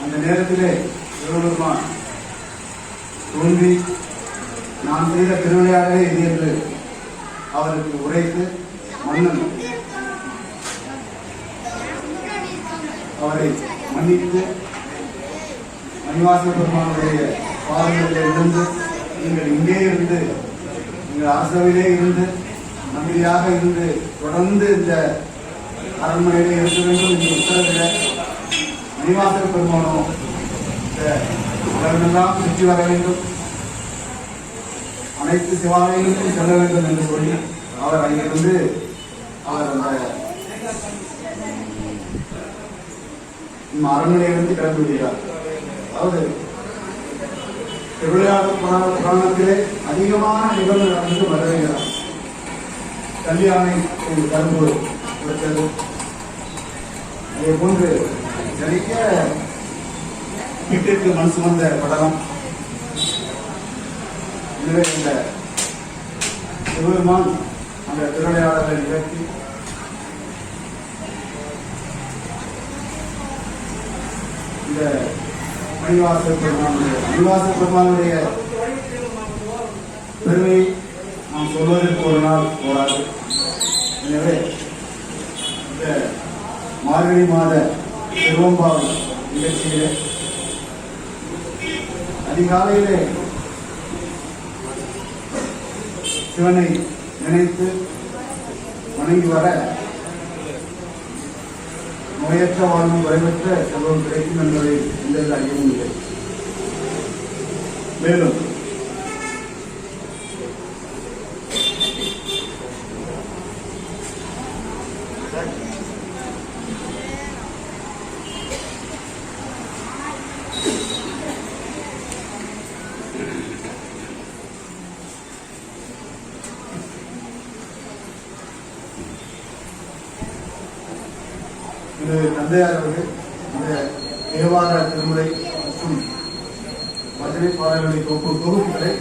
அந்த நேரத்திலே சிவபெருமான் தோன்றி நான் செய்த திருவிளையாடலே இது என்று அவருக்கு உரைத்து மன்னன் அவரை மன்னித்து மணிவாசக பெருமானுடைய பாதங்களில் இருந்து நீங்கள் இங்கே இருந்து நீங்கள் அரசவையிலே இருந்து நம்பிக்கையாக இருந்து தொடர்ந்து இந்த அரண்மனையிலே இருக்க வேண்டும் என்று உத்தரவிட மணிவாசக பெருமானும் இந்த உலகமெல்லாம் சுற்றி வர வேண்டும், அனைத்து சிவாலயங்களுக்கும் செல்ல வேண்டும் என்று சொல்லி அவர் அங்கிருந்து அவர் அந்த அரண்மனையிலிருந்து கிளம்பி விடுகிறார். அதாவது திருவிளையாடல் புராணத்திலே அதிகமான நிகழ்வு நடந்து வருகிறார். கல்யாணை கரும்பு கொடுத்தது, அதே போன்று நிறைய வீட்டிற்கு மண் சுமந்த படலம். எனவே இந்த சிவபெருமான் அந்த திருவிளையாடலை நிகழ்த்தி இந்த மணிவாசக பெருமானுடைய பெருமை நாம் சொல்வதற்கு ஒரு நாள் போராது. எனவே இந்த மார்கழி மாத திருவம்பாவை நிகழ்ச்சியிலே அதிகாலையிலே சிவனை நினைத்து வணங்கி வர நோயற்ற வாழ்வும் குறைவற்ற செல்வம் கிடைக்கும் என்பதை எந்த ஐயமும் இல்லை. மேலும் இது தந்தையார் அவர்கள் இந்த தேவார திருமுறை மற்றும் பஜனை பாடல்களை தொகுப்புகளை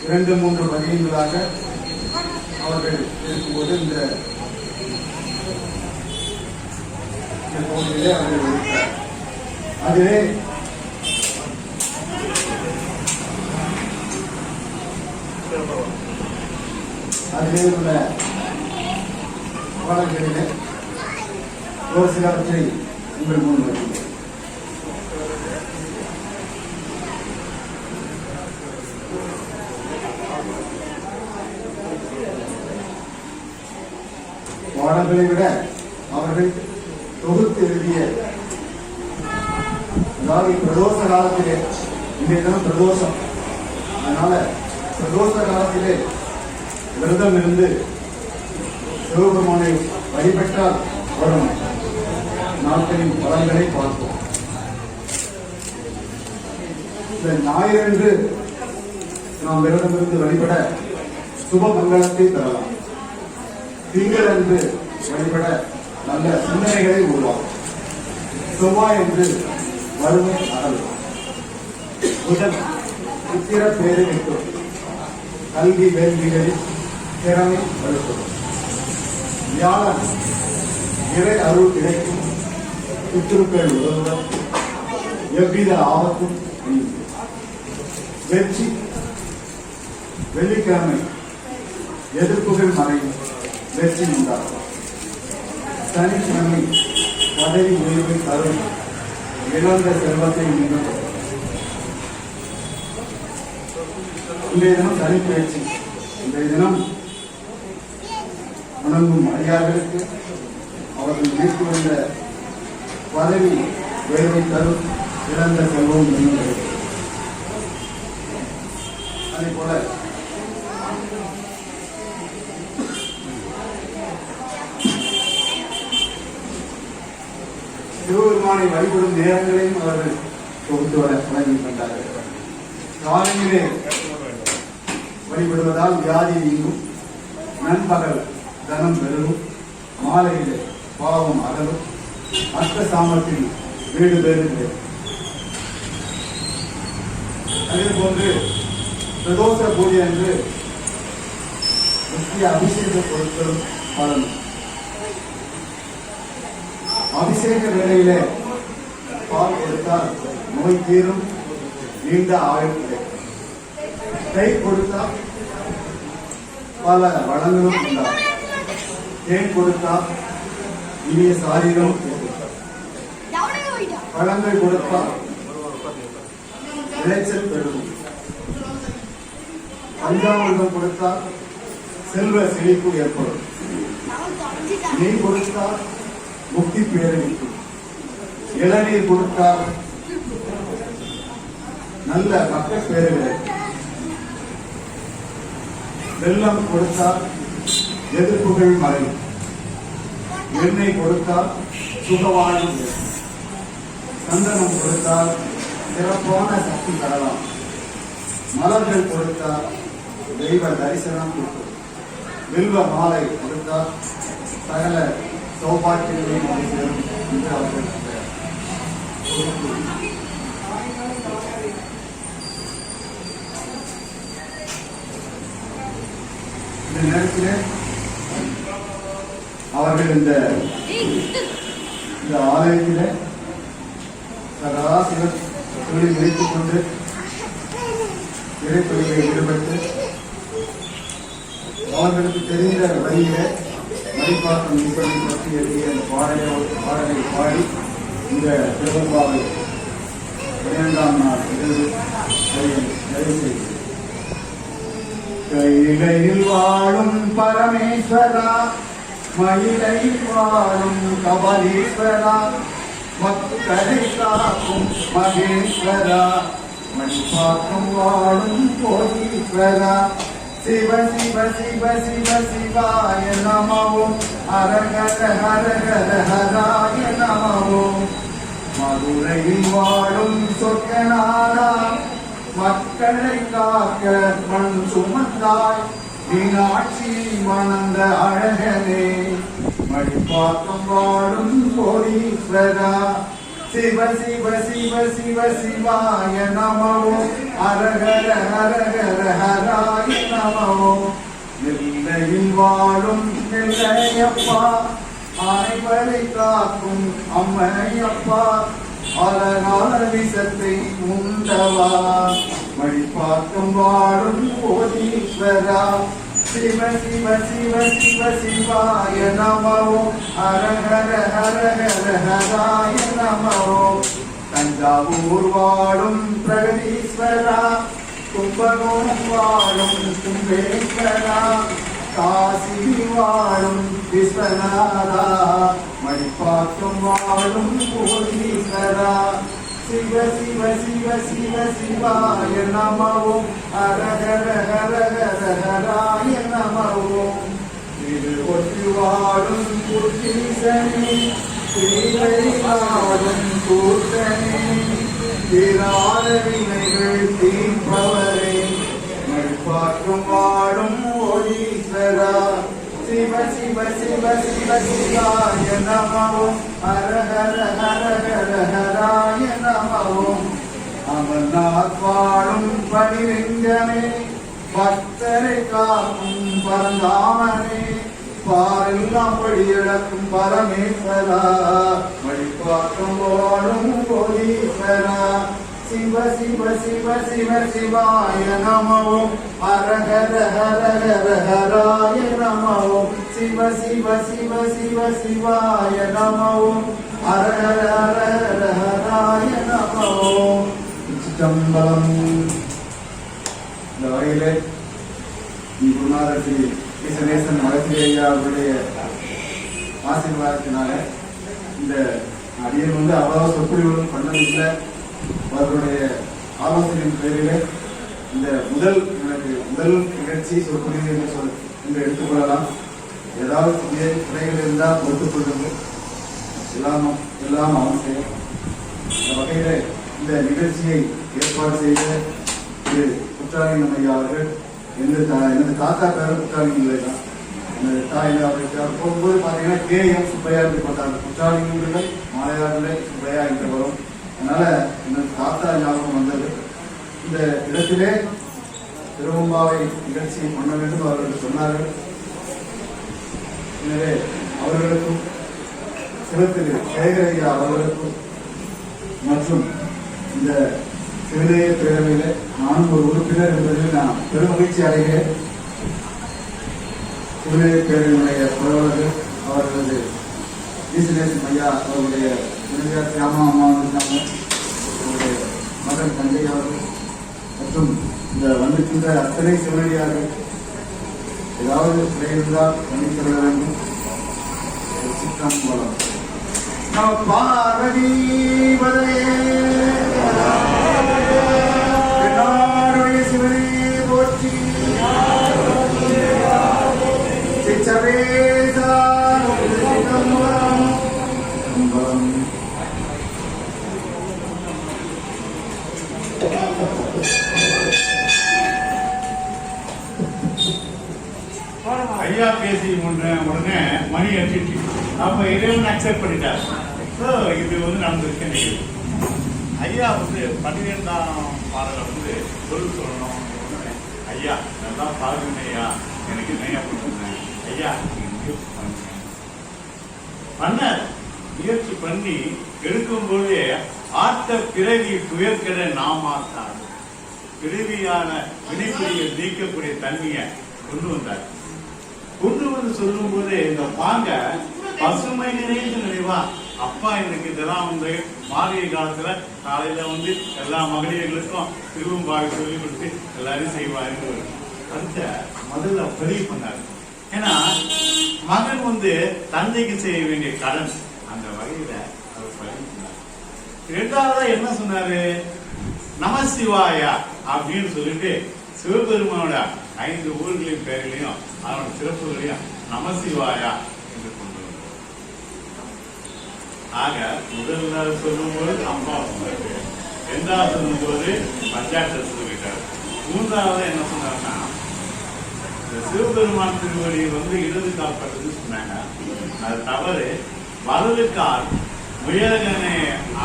2-3 பதியங்களாக அவர்கள் இருக்கும்போது இந்த பகுதியிலே அவர்கள் இருக்கிறார். அதிலே உள்ள பாடல்களிலே ஒரு சிலவற்றை உங்கள் முன் வைக்கிறேன். பாடல்களை விட அவர்கள் தொகுத்து எழுதிய, அதாவது பிரதோஷ காலத்திலே, இன்றைய தினம் பிரதோஷம், அதனால பிரதோஷ காலத்திலே விரதம் இருந்து சிவபெருமானை வழிபட்டால் வரும் நாட்களின் பலன்களை பார்ப்போம். இந்த ஞாயிறன்று நாம் விரதமிருந்து வழிபட சுப மங்களத்தை பெறலாம். திங்கள் அன்று வழிபட நல்ல சிந்தனைகளை உருவாக்கும். செவ்வாய் என்று வறுமை அகலும். புதன் புத்திர பேரு வைக்கும். கல்வி வேள்விகளில் திறமை வலுப்படும். வியாழன் இறை அருள் கிடைக்கும். பித்ருக்கள் உதவுடன் எவ்வித ஆபத்தும் நீங்கும். வெற்றி வெள்ளிக்கிழமை எதிர்ப்புகள் மறையும். வெற்றி உண்டாகும். சனிக்கிழமை பதவி உயர்வை தரும். இழந்த செல்வத்தை மீண்டும். இன்றைய தினம் சனி பயிற்சி. இன்றைய தினம் வணங்கும் அடியார்களுக்கு அவர்கள் வீட்டு வந்த பதவி உயர்வை தரும். இழந்த செல்வம் மீண்டும். அதே போல சிவபெருமானை வழிபடும் நேரங்களையும் அவர்கள் தொகுத்து வழங்கிவிட்டார்கள். காலையிலே வழிபடுவதால் வியாதி நீங்கும். நண்பகல் தனம் பெருகும். மாலையிலே பாவம் அகலும். அஷ்ட சாமத்தில் வீடு பெறுகிறது. அதே போன்று பிரதோஷ பூஜை என்று முக்கிய அபிஷேக பொருட்களும் பலனும். அபிஷேக வேளையிலே பால் கொடுத்தால் நோய் தீரும். நீண்ட ஆயுள் கிடைக்கும். கை கொடுத்தால் பல வளங்களும் உண்டாகும். தேன் கொடுத்தால் இனிய சாரீரம். பழங்கள் கொடுத்தால் விளைச்சல் பெருகும். பஞ்சாமிர்தம் கொடுத்தால் செல்வ செழிப்பு ஏற்படும். நெய் கொடுத்தால் முக்தி பேரளிக்கும். இளநீர் கொடுத்தால் நல்ல மக்கள் பேரு கிடைக்கும். வெள்ளம் கொடுத்தால் எதிர்ப்புகள் மறையும். எண்ணெய் கொடுத்தால் சுகவாழ்வு. சந்தனம் கொடுத்தால் சிறப்பான சக்தி பெறலாம். மலர்கள் கொடுத்தால் தெய்வ தரிசனம் கொடுக்கும். வில்வ மாலை கொடுத்தால் சகல சௌபாக்கியங்களையும் சேரும் என்று அவர்கள் இந்த நேரத்தில் அவர்கள் இந்த ஆலயத்தில் சதா சிவர் தொழில் வைத்துக் கொண்டு இறைத்தொழிலை ஈடுபட்டு அவர்களுக்கு தெரிந்த வழியில மதிப்பாக்கம் ஈஸ்வரனை பற்றி எழுதிய அந்த பாடலை பாடி இந்த திருவம்பாவை 12ஆம் நாள் நிறைவு செய்து கையிலையில் வாழும் பரமேஸ்வரா மயிலை வாழும் கபாலீஸ்வரா மக்களை காக்கும் மகேஸ்வரா மணிப்பாக்கம் வாழும் கோடீஸ்வரா சிவ சிவ சிவ சிவ சிவாய நமவோம் ஹரஹர ஹரஹர ஹராய நமவோம் மதுரையில் வாழும் சொர்க்கநாதா மக்களை காக்க மண் சுமந்தாய் மீனாட்சி மணந்த அழகனே மணிப்பாக்கம் வாழும் கோடீஸ்வரா சிவ சிவ சிவ சிவ சிவாய நமவோம் ஹரஹர ஹரஹர ஹராய நமவோம் நெல்லையில் வாழும் நெல்லையப்பா ஆனைகளை காக்கும் அம்மையப்பா அழகான விஷத்தை உண்டவா மணிப்பாக்கம் வாழும் கோடீஸ்வரா சிவ சிவ சிவ சிவ சிவாய நமவோம் ஹரஹர ஹரஹர ஹராய நமவோம் தஞ்சாவூர் வாழும் பிரகதீஸ்வரா கும்பகோணம் வாழும் கும்பேஸ்வரா காசி வாழும் விஸ்வநாதா மணிப்பாக்கம் வாழும் கோடீஸ்வரா சிவ சிவ சிவ சிவ சிவாய நமவோம் ஹரஹர ஹரஹர ஹராய நமவோம் இது ஒற்றி வாழும் குட்டீசனே ஸ்ரீஹரி வாழும் கூட்டனே தீராத வினைகள் தீர்ப்பவரே மணிப்பாக்கம் வாழும் கோடீஸ்வரா சிவ சிவ சிவ சிவ சிவாய நமவோம் ஹரஹர ஹரஹர ஹராய நமவோம் அமர்நாத் வாழும் பனிரெங்கனே பக்தரை காக்கும் பரந்தாமனே பாரெல்லாம் படியடக்கும் பரமேஸ்வரா மணிப்பாக்கம் வாழும் கோடீஸ்வரா சிவ சிவ சிவ சிவ சிவாய நமவோம் ஹரஹர ஹரஹர ஹராய நமவோம் சிவ சிவ சிவ சிவ சிவாய நமவோம் ஹரஹர ஹரஹர ஹராய நமவோம் சிதம்பரம். இந்த வகையிலே குருநாதர் ஸ்ரீ கிருஷ்ணேசன் மகத்திரி ஐயா அவருடைய ஆசீர்வாதத்தினால இந்த அடியன் அவ்வளவு சொற்பொழிவுகளும் பண்ணதில்லை. அவர்களுடைய ஆலோசனையின் பேரில் இந்த முதல் நிகழ்ச்சி சொற்பொழிவு என்று எடுத்துக்கொள்ளலாம். ஏதாவது குறைகள் இருந்தால் ஒத்துக்கொள்ளுங்கள். எல்லாம் அவசியம். இந்த வகையில் இந்த நிகழ்ச்சியை ஏற்பாடு செய்த திரு குற்றாலிங்கம் ஐயா அவர்கள் எனது தாத்தா பேர் குற்றாலிங்கம் இல்லை தான். எனது தாய் அவர்கள் போகும்போது பார்த்தீங்கன்னா கேஎம் சுப்பையா என்று கொண்டாங்க. குற்றாலிங்கங்கள் மாலையாளர்கள் சுப்பையா என்று வரும். அதனால எனது தாத்தா ஞாபகம் வந்தது. இந்த இடத்திலே திருவம்பாவை நிகழ்ச்சி பண்ண வேண்டும் அவர்கள் சொன்னார்கள். எனவே அவர்களுக்கும் சிவத்திரு சேகரையா அவர்களுக்கும் மற்றும் இந்த சிறுநேய பேரவையில நானும் ஒரு உறுப்பினர் என்பதில் நான் பெருமகிழ்ச்சி அடைகிறேன். சிறுநேய பேரவையினுடைய புரவலர்கள் அவர்களது ஈஸ்வரேசன் ஐயா அவருடைய இளைஞர் தியாமா அம்மா இருக்காங்க, அவருடைய மகன் தங்கை அவர்கள் மற்றும் இந்த வந்திருக்கின்ற அத்தனை சிவனடியார்கள் ஏதாவது இருந்தால் மன்னித்தர வேண்டும். சித்தம்பலம் நம பார்வதி நாடுடைய சிவனே போற்றி. சிச்சவேசா ஐயா பேசி உடனே மணி அடிச்சிட்டு அப்ப இறைவன் அக்செப்ட் பண்ணிட்டார். இது நடந்திருக்க நிகழ்வு. ஐயா 12ஆம் பாடல சொல்லணும். ஐயா நல்லா பாருங்க ஐயா, எனக்கு நையா கொடுத்துருந்தேன் ஐயா பண்ண முயற்சி பண்ணி எடுக்கும் போதே ஆத்த பிறவி துயர்கிற நாமாத்தான் பிறவியான வினைக்குரிய நீக்கக்கூடிய தன்மையை கொண்டு வந்தார். கொண்டு வந்து சொல்லும் போது இந்த பாங்க பசுமை நிறைந்த நினைவா அப்பா எனக்கு இதெல்லாம் மாறிய காலத்துல காலையில எல்லா மகளிர்களுக்கும் திருவம்பாவை சொல்லி கொடுத்து எல்லாரும் செய்வாரு. அந்த முதல்ல பதிவு பண்ணாரு. ஏன்னா மகன் வந்து தந்தைக்கு செய்ய வேண்டிய கடன் அந்த வகையில அவர் பகிர்ந்தார். இரண்டாவதா என்ன சொன்னாரு? நமசிவாயா அப்படின்னு சொல்லிட்டு சிவபெருமானோட 5 ஊர்களின் பெயர்களையும் அதனோட சிறப்புகளையும் நமசிவாயா என்று கொண்டு வந்தார். ஆக முதல்ல சொல்லும்போது அம்மா சொன்னாரு, இரண்டாவது சொல்லும்போது பஞ்சாயத்து சொல்லிட்டாரு, மூன்றாவது என்ன சொன்னாருன்னா சிவபெருமான் திருவடி வந்து இடது காப்பதுன்னு சொன்னாங்க. அது தவறு. வலது கால் முயலகனை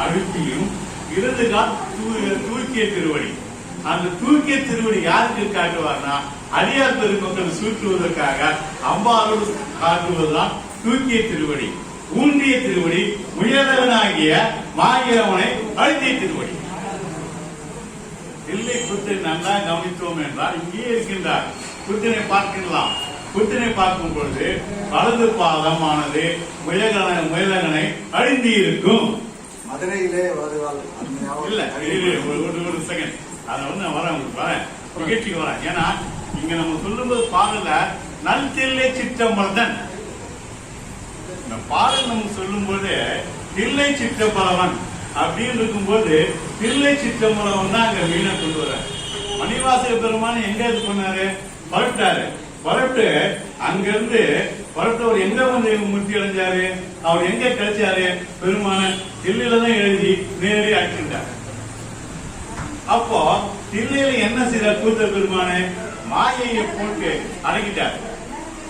அழுத்தியும் இடது கால் தூக்கிய திருவடி. அந்த தூக்கிய திருவடி யாருக்கு காட்டுவார்னா அடியார் பெருமக்கள் சூற்றுவதற்காக அம்பாரோடு காட்டுவதுதான் தூக்கிய திருவடி. ஊன்றிய திருவடி முயலகனாகிய மாயிரவனை அழுத்திய திருவடி. இல்லை புத்தனை நல்லா கவனித்தோம் என்றால் இங்கே இருக்கின்றார். புத்தனை பார்க்கலாம். புத்தனை பார்க்கும் பொழுது வலது பாதமானது முயலகனை அழிந்தி இருக்கும். மதுரையிலே இல்ல ஒரு செகண்ட் அதை வந்து நான் வரேன், உங்களுக்கு வரேன், நிகழ்ச்சிக்கு வரேன். ஏன்னா இங்க நம்ம சொல்லும்போது பாடல நல் தில்லை சிற்றம்பலன், இந்த பாடல் நம்ம சொல்லும் போது தில்லை சிற்றம்பலவன் அப்படின்னு இருக்கும்போது தில்லை சிற்றம்பலவன் தான் அங்க வீணா கொண்டு வர. மணிவாசக பெருமான் எங்க இது பண்ணாரு? புறப்பட்டாரு. புறப்பட்டு அங்கிருந்து புறப்பட்டவர் எங்க வந்து முக்தி அடைஞ்சாரு? அவர் எங்க கிடைச்சாரு? பெருமான தில்லையில தான் எழுதி நேரடி அடிச்சுட்டார். அப்போ தில்லையில என்ன செய்தார் கூத்த பெருமானு? மாயையை போட்டு அடக்கிட்டார்.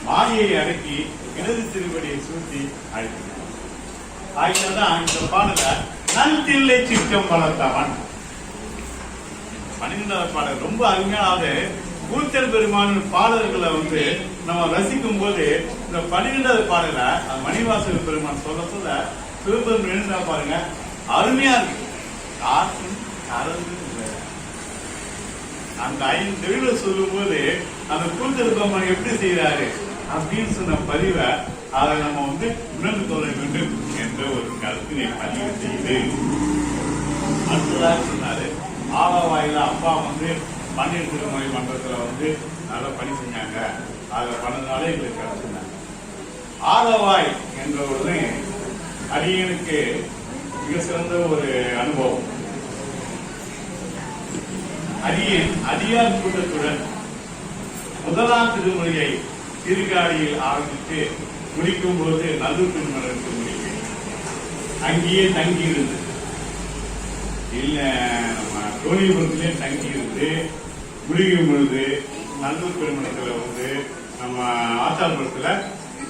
மாயையை அடக்கி இடது திருவடியை சூட்டி அழைத்தார். ஆகியதான் இந்த பாடல நல் தில்லை சிற்றம் வளர்த்தவன் 12வது பாடல் ரொம்ப அருமையானது. கூத்தல் பெருமான பாடல்களை வந்து நம்ம ரசிக்கும் போது இந்த 12வது பாடல மணிவாசக பெருமான் சொல்ல சொல்ல சிவபெருமான் எழுந்தா பாருங்க, அருமையா இருக்கு. காற்றும் கலந்து அந்த 5 தெளிவை சொல்லும் போது அந்த கூத்தல் பெருமான் எப்படி செய்யறாரு அப்படின்னு சொன்ன பதிவை அதை நம்ம வந்து உணர்ந்து கொள்ள வேண்டும் என்ற ஒரு கருத்தினை பதிவு செய்து அடுத்ததாக சொன்னாரு. ஆலவாயில அப்பா வந்து பன்னீர் திருமலை மன்றத்துல வந்து நல்லா பணி செஞ்சாங்க. அதை பண்ணதுனால எங்களுக்கு கிடைச்சிருந்தாங்க. ஆலவாய் என்ற ஒரு அடியனுக்கு மிக சிறந்த ஒரு அனுபவம். அடியார் கூட்டத்துடன் முதலாம் திருமுறையை திருக்காடியில் ஆரம்பித்து முடிக்கும் போது நல்லூர் திருமணத்துக்கு முடிக்கும். அங்கேயே தங்கி இருந்து இல்ல நம்ம கோழிபுரத்திலே தங்கி இருந்து முடிக்கும் பொழுது நல்லூர் திருமணத்துல வந்து நம்ம ஆச்சாரபுரத்துல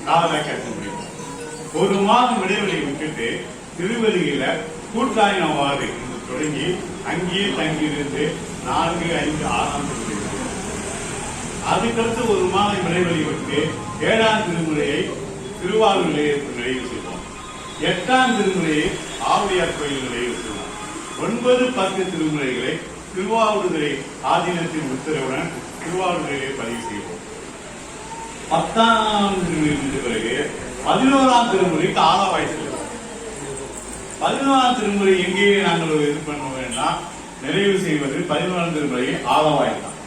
காதலா கேட்க முடியும். 1 மாதம் இடைவெளி விட்டுட்டு திருவதியில கூட்டாயினவாறு தொடங்கி அங்கேயே தங்கி இருந்து 4, 5, 6ஆம் திருமுறை. அதுக்கடுத்து 1 மாதம் இடைவெளி விட்டு 7ஆம் திருமுறையை திருவாரூரிலே நிறைவு செய்தோம். 8ஆம் திருமுறையை ஆவுடையார் கோயில் நிறைவு செய்தோம். 9, 10 திருமுறைகளை திருவாவூரை ஆதீனத்தின் உத்தரவுடன் திருவாவூரிலே பதிவு செய்வோம். 10ஆம் திருமுறை முடிந்த பிறகு 11ஆம் திருமுறைக்கு ஆலவாய் செல்வோம். 11ஆம் திருமுறை எங்கேயே நாங்கள் இது பண்ண வேண்டாம், நிறைவு செய்வது 11ஆம் திருமுறையை ஆலவாய் தான்.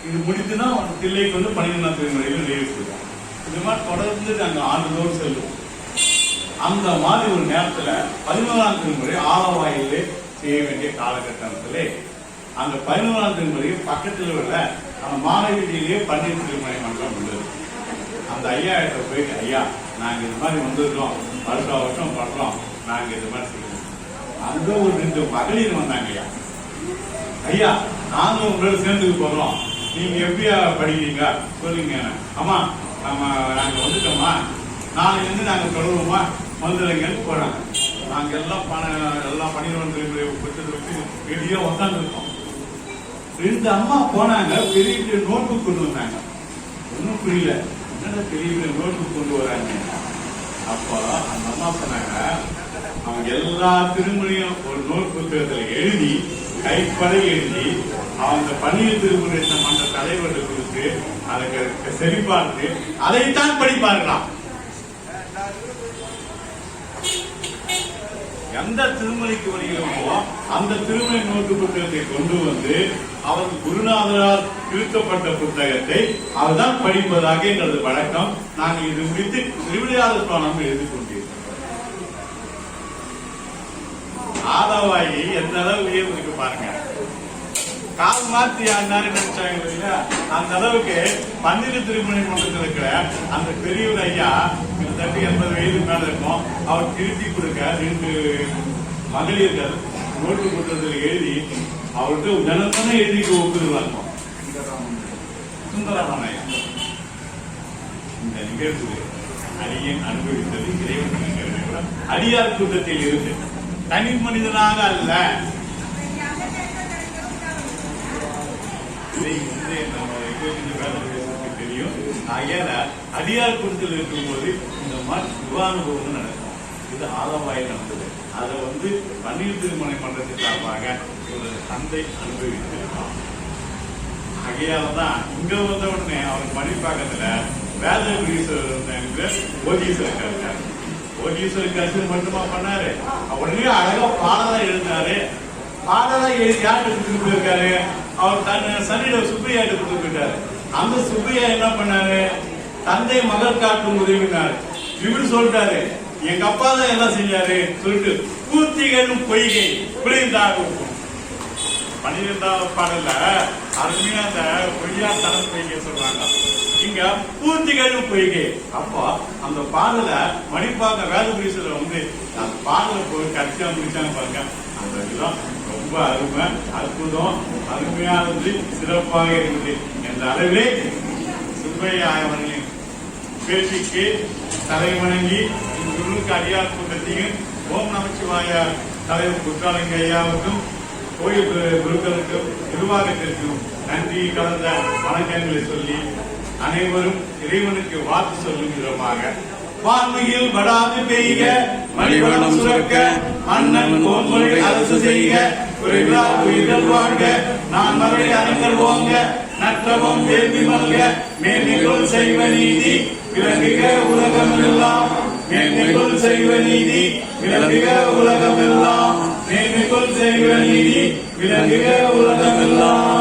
இது முடித்துனா தில்லைக்கு வந்து 12ஆம் திருமுறையில் நிறைவு செய்வோம். இது மாதிரி தொடர்ந்து நாங்கள் ஆண்டுதோறும் செல்வோம். அந்த மாதிரி ஒரு நேரத்துல 11ஆம் திருமுறை ஆலவாயிலே செய்ய வேண்டிய காலகட்டத்திலே அந்த 11ஆம் திருமுறை பக்கத்தில் உள்ள அந்த மாணவியிலேயே பன்னீர் திருமலை மன்றம் உள்ளது. அந்த ஐயா கிட்ட போயிட்டு, ஐயா நாங்க இது மாதிரி வந்துருக்கோம், வருஷம் பண்றோம், நாங்க இது மாதிரி செய்யணும். அங்க ஒரு 2 மகளிர் வந்தாங்க. ஐயா நாங்க உங்களோட சேர்ந்துக்கு போறோம், நீங்க எப்படியா படிக்கிறீங்க சொல்லுங்க. அம்மா நாங்க வந்துட்டோமா, நாளைக்கு வந்து நாங்க தொடருவோமா, வந்துடுங்கன்னு போறாங்க. நாங்க எல்லாம் 12 திருமுறை வச்சு வெளியே உட்காந்து இருக்கோம். 2 அம்மா போனாங்க, பெரிய நோட்டு கொண்டு வந்தாங்க. ஒன்னும் புரியல, என்னடா பெரிய நோட்டு கொண்டு வராங்க. அப்போ அந்த அம்மா சொன்னாங்க, அவங்க எல்லா திருமுறையும் ஒரு நோட் புத்தகத்துல எழுதி கைப்படை எழுதி அவங்க பன்னீர் திருமுறை மன்ற தலைவர்கள் கொடுத்து அதை சரிபார்த்து அதைத்தான் படிப்பார்களாம். எந்த திருமலைக்கு வருகிறோமோ அந்த திருமலை நோட்டு புத்தகத்தை கொண்டு வந்து அவர் குருநாதரால் திருத்தப்பட்ட புத்தகத்தை அவர்தான் படிப்பதாக எங்களது வழக்கம். நாங்கள் இது குறித்து திருவிளையாடல் புராணம் எழுதி கொண்டிருக்கிறோம். ஆதவாயி எந்த அளவு உயர்ந்திருக்கு பாருங்க. கால் மாத்தி யாரு நினைச்சாங்க இல்லையா, அந்த அளவுக்கு பன்னிரு திருமணி மன்றத்தில் இருக்கிற அந்த பெரியவர் ஐயா கிட்டத்தட்ட 80 வயது மேல இருக்கும். அவர் திருத்தி கொடுக்க 2 மகளிர்கள் நோட்டு புத்தகத்தில் எழுதி அவர்கிட்ட தினத்தனை எழுதிக்கு ஒப்புதலாகும். சுந்தரராமன் ஐயா இந்த நிகழ்வு அடியேன் அனுபவித்தது இறைவன் அடியார் கூட்டத்தில் இருந்து தனி மனிதனாக அல்ல. தெரியும். ஆகையால அடியார் கூட்டத்தில் இருக்கும்போது இந்த மாதிரி விவானுபவம் நடக்கும். இது ஆலவாயில் நடந்தது. அதை பன்னீர் திருமணை மன்றத்தின் சார்பாக ஒரு தந்தை அனுபவித்திருக்கான். ஆகையால்தான் இங்க வந்த உடனே அவர் மணிப்பாக்கத்துல வேதகிரீஸ்வரர் ஓஜீஸ்வரர் இருக்காரு. ஓஜீஸ்வரர் கட்சி மட்டுமா பண்ணாரு, உடனே அழகா பாடலா எழுதினாரு. பாடலா எழுதி யாருக்கு கொடுத்துட்டு போயிருக்காரு, அவர் தன் சன்னிட சுப்பையா கொடுத்துட்டு போயிட்டாரு. அந்த சுப்பையா என்ன பண்ணாரு, தந்தை மகள் காட்டும் உதவினாரு. இப்படி சொல்லிட்டாரு, எங்க அப்பா தான் எல்லாம் செஞ்சாரு சொல்லிட்டு பூத்திகளும் பொய்கை புரிந்தாகும். 12வது பாடல்ல அருமையா அந்த பொய்யா தனம் பொய்கை சொல்றாங்க. இங்க பூத்திகளும் பொய்கை. அப்போ அந்த பாடல மணிப்பாக்க வேதபுரீஸ்வரர் அந்த பாடலை போய் கட்சியா முடிச்சாங்க பாருங்க. அந்த விதம் ரொம்ப அருமை, அற்புதம், அருமையானது, சிறப்பாக இருக்குது. என்ற அளவிலே சுப்பையா அவர்களின் பேச்சுக்கு தலை வணங்கி குருவுக்கு அடியார் கூட்டத்தையும் ஓம் நமச்சிவாய தலைவர் குற்றாலங்க ஐயாவுக்கும் கோயில் குருக்களுக்கும் நிர்வாகத்திற்கும் நன்றி கலந்த வணக்கங்களை சொல்லி அனைவரும் இறைவனுக்கு வாக்கு சொல்லும் விதமாக வான்மையில் படாது பெய்க, மணிவளம் சுரக்க, அண்ணன் கோன்முறை அரசு செய்க, குறைவிலா உயிர்கள் வாழ்க, நான் மறை அரங்கல் ஓங்க, நற்றவம் வேள்வி மல்க, மேன்மைகள் செய்வ நீதி விளங்குக உலகமெல்லாம், மேன்மைகள் செய்வ நீதி விளங்குக உலகமெல்லாம், மேன்மைகள் செய்வ நீதி விளங்குக உலகமெல்லாம்.